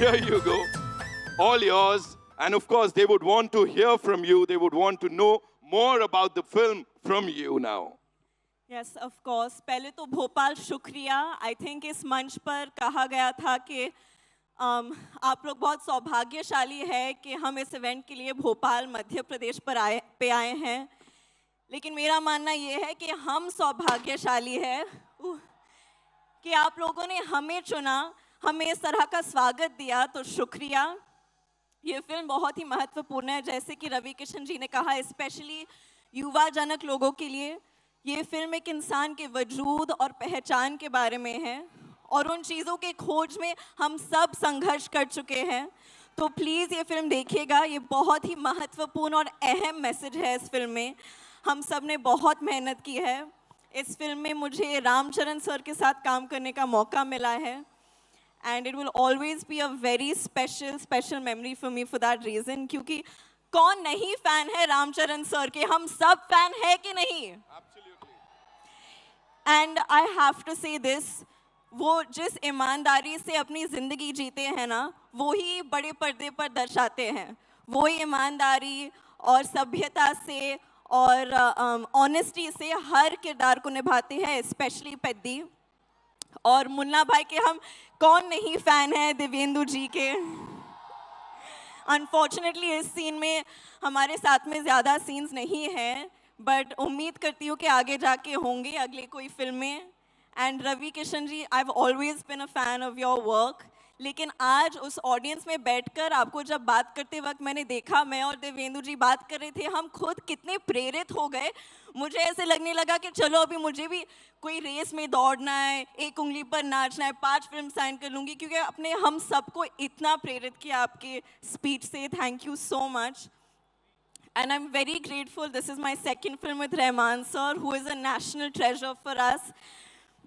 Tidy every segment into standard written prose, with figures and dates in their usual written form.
Here you go. All yours. And of course, they would want to hear from you. They would want to know more about the film from you now. Yes, of course. पहले तो भोपाल शुक्रिया. I think इस मंच पर कहा गया था कि आप लोग बहुत सौभाग्यशाली है कि हम इस इवेंट के लिए भोपाल मध्य प्रदेश पर आए हैं. लेकिन मेरा मानना ये है कि हम सौभाग्यशाली है कि आप लोगों ने हमें चुना, हमें इस तरह का स्वागत दिया, तो शुक्रिया. ये फिल्म बहुत ही महत्वपूर्ण है, जैसे कि रवि किशन जी ने कहा, स्पेशली युवा जनक लोगों के लिए. ये फिल्म एक इंसान के वजूद और पहचान के बारे में है और उन चीज़ों के खोज में हम सब संघर्ष कर चुके हैं. तो प्लीज़ ये फिल्म देखिएगा. ये बहुत ही महत्वपूर्ण और अहम मैसेज है इस फिल्म में. हम सब ने बहुत मेहनत की है. इस फिल्म में मुझे रामचरण सर के साथ काम करने का मौका मिला है. And it will always be a very special memory for me for that reason. क्योंकि कौन नहीं फ़ैन है रामचरण सर के? हम सब फ़ैन है कि नहीं? एंड आई हैव टू से दिस, वो जिस ईमानदारी से अपनी ज़िंदगी जीते हैं ना, वो ही बड़े पर्दे पर दर्शाते हैं. वो ही ईमानदारी और सभ्यता से और ऑनेस्टी से हर किरदार को निभाते हैं, स्पेशली पेद्दी. और मुन्ना भाई के हम कौन नहीं फ़ैन है देवेंदु जी के. अनफॉर्चुनेटली इस सीन में हमारे साथ में ज़्यादा सीन्स नहीं हैं, बट उम्मीद करती हूँ कि आगे जाके होंगे अगले कोई फिल्म में. And Ravi Kishan ji, I have always been a fan of your work. लेकिन आज उस ऑडियंस में बैठकर आपको जब बात करते वक्त मैंने देखा, मैं और देवेंदु जी बात कर रहे थे, हम खुद कितने प्रेरित हो गए. मुझे ऐसे लगने लगा कि चलो अभी मुझे भी कोई रेस में दौड़ना है, एक उंगली पर नाचना है, 5 फिल्म साइन कर लूँगी, क्योंकि आपने हम सबको इतना प्रेरित किया आपके स्पीच से. Thank you so much. And I'm very grateful. This is my second film with Rahman sir, who is a national treasure for us.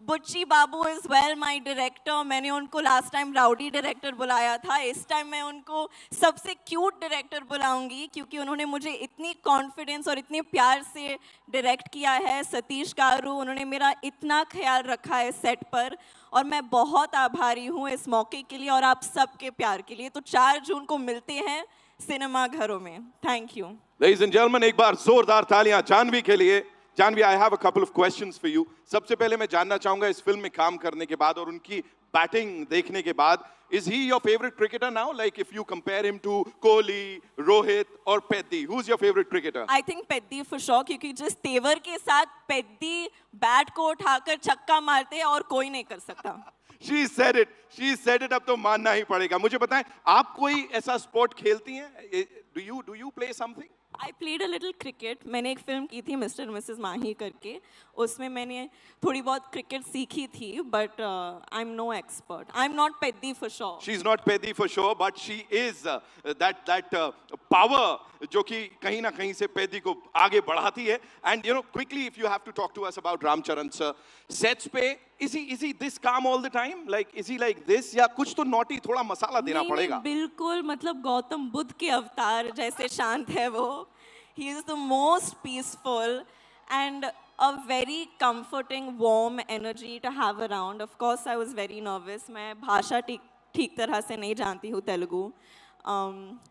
Butchi Babu is well my director. मैंने उनको last time rowdy director बुलाया था. इस time मैं उनको सबसे cute director बुलाऊंगी, क्योंकि उन्होंने मुझे इतनी confidence और इतने प्यार से direct किया है. सतीश गारू, उन्होंने मेरा इतना ख्याल रखा है set पर, और मैं बहुत आभारी हूँ इस मौके के लिए और आप सबके प्यार के लिए. तो 4 जून को मिलते हैं सिनेमा घरों में. Thank you. Ladies and gentlemen, एक बार जोरदार तालियां जानवी के लिए. Janvi, I have a couple of questions for you. सबसे पहले मैं जानना चाहूंगा, इस फिल्म में काम करने के बाद और उनकी बैटिंग देखने के बाद, is he your favorite cricketer now? Like if you compare him to Kohli, Rohit or Peddi, who's your favorite cricketer? I think Peddi for sure, क्योंकि जिस तेवर के साथ पेद्दी बैट को उठाकर छक्का मारते हैं और कोई नहीं कर सकता. She said it. She said it. अब तो मानना ही पड़ेगा. मुझे बताएं, आप कोई ऐसा स्पोर्ट खेलती हैं? Do you play something? I played a little cricket. मैंने एक फिल्म की थी मिस्टर मिसेस माही करके, उसमें मैंने थोड़ी बहुत क्रिकेट सीखी थी, but I'm no expert. I'm not Peddi for sure. She's not Peddi for sure, but she is that power जो कि कहीं ना कहीं से Peddi को आगे बढ़ाती है. And you know, quickly, if you have to talk to us about Ramcharan sir, sets पे is he this calm all the time? Like is he like this, या कुछ तो naughty थोड़ा मसाला देना पड़ेगा? बिल्कुल, मतलब गौतम बुद्ध के अवतार जैसे शांत है वो. He is the most peaceful and a very comforting, warm energy to have around. Of course, I was very nervous. मैं भाषा ठीक तरह से नहीं जानती हूँ तेलुगु,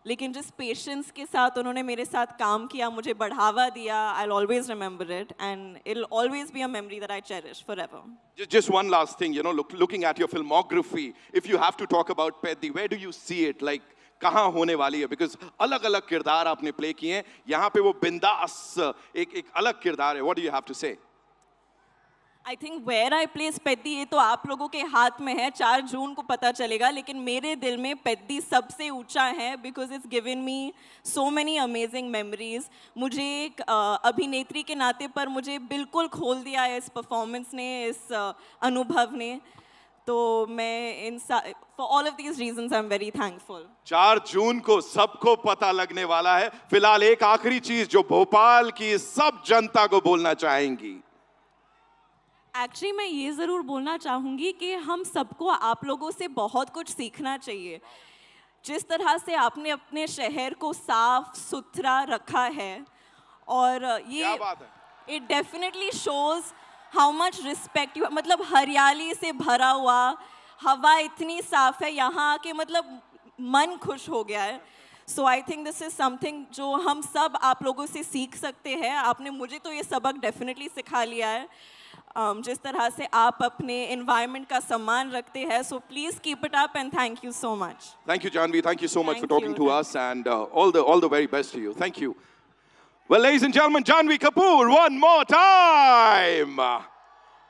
लेकिन जिस पेशेंस के साथ उन्होंने मेरे साथ काम किया, मुझे बढ़ावा दिया, I'll always remember it, and it'll always be a memory that I cherish forever. Just one last thing, you know, looking at your filmography, if you have to talk about Peddi, where do you see it? Like कहाँ होने वाली है? Because अलग अलग किरदार आपने play किए हैं, यहाँ पे वो बिंदास एक अलग किरदार है. What do you have to say? I think where I place Peddi, ये तो आप लोगों के हाथ में है. 4 जून को पता चलेगा, लेकिन मेरे दिल में पेद्दी सबसे ऊंचा है, because it's given me so many amazing memories. मुझे एक अभिनेत्री के नाते पर मुझे बिल्कुल खोल दिया है इस परफॉर्मेंस ने, इस अनुभव ने. तो मैं for all of these reasons I'm very thankful. 4 जून को सबको पता लगने वाला है. फिलहाल एक आखिरी चीज जो भोपाल की सब जनता को बोलना चाहेंगी. एक्चुअली मैं ये ज़रूर बोलना चाहूँगी कि हम सबको आप लोगों से बहुत कुछ सीखना चाहिए. जिस तरह से आपने अपने शहर को साफ सुथरा रखा है, और ये it definitely shows how much respect you, मतलब हरियाली से भरा हुआ, हवा इतनी साफ है यहाँ के, मतलब मन खुश हो गया है. So I think this is something जो हम सब आप लोगों से सीख सकते हैं. आपने मुझे तो ये सबक डेफिनेटली सिखा लिया है. जिस तरह से आप अपने एनवायरनमेंट का सम्मान रखते हैं. So please keep it up and thank you so much. Thank you, Janvi. Thank you so much for Thank talking you. to us, and all the very best to you. Thank you. Well, ladies and gentlemen, Janvi Kapoor, one more time.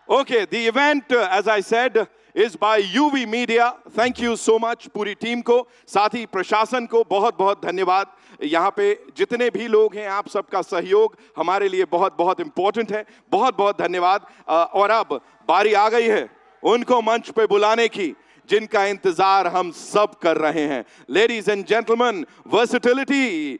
Okay, the event, as I said, is by UV Media. Thank you so much पूरी team को, साथ ही प्रशासन को बहुत बहुत धन्यवाद. यहाँ पे जितने भी लोग हैं, आप सबका सहयोग हमारे लिए बहुत बहुत इम्पोर्टेंट है. बहुत बहुत धन्यवाद. और अब बारी आ गई है उनको मंच पे बुलाने की जिनका इंतजार हम सब कर रहे हैं. Ladies and gentlemen, versatility